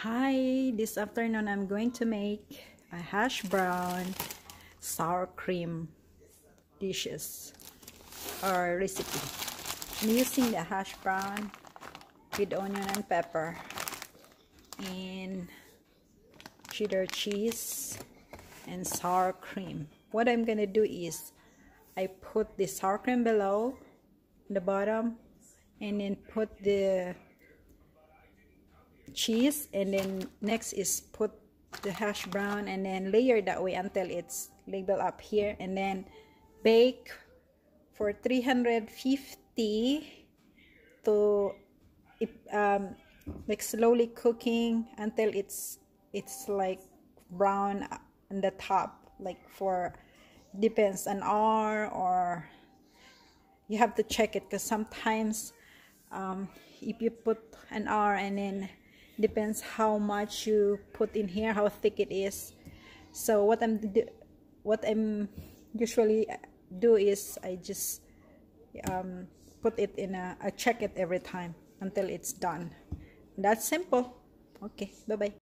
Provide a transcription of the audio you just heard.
Hi, this afternoon I'm going to make a hash brown sour cream dishes or recipe. I'm using the hash brown with onion and pepper and cheddar cheese and sour cream. What I'm gonna do is I put the sour cream below the bottom and then put the cheese, and then next is put the hash brown and then layer that way until it's labeled up here, and then bake for 350 to like slowly cooking until it's like brown on the top, like for depends an hour, or you have to check it because sometimes if you put an hour, and then depends how much you put in here, how thick it is. So what I'm usually do is I just put it in I check it every time until it's done. That's simple. Okay, bye bye.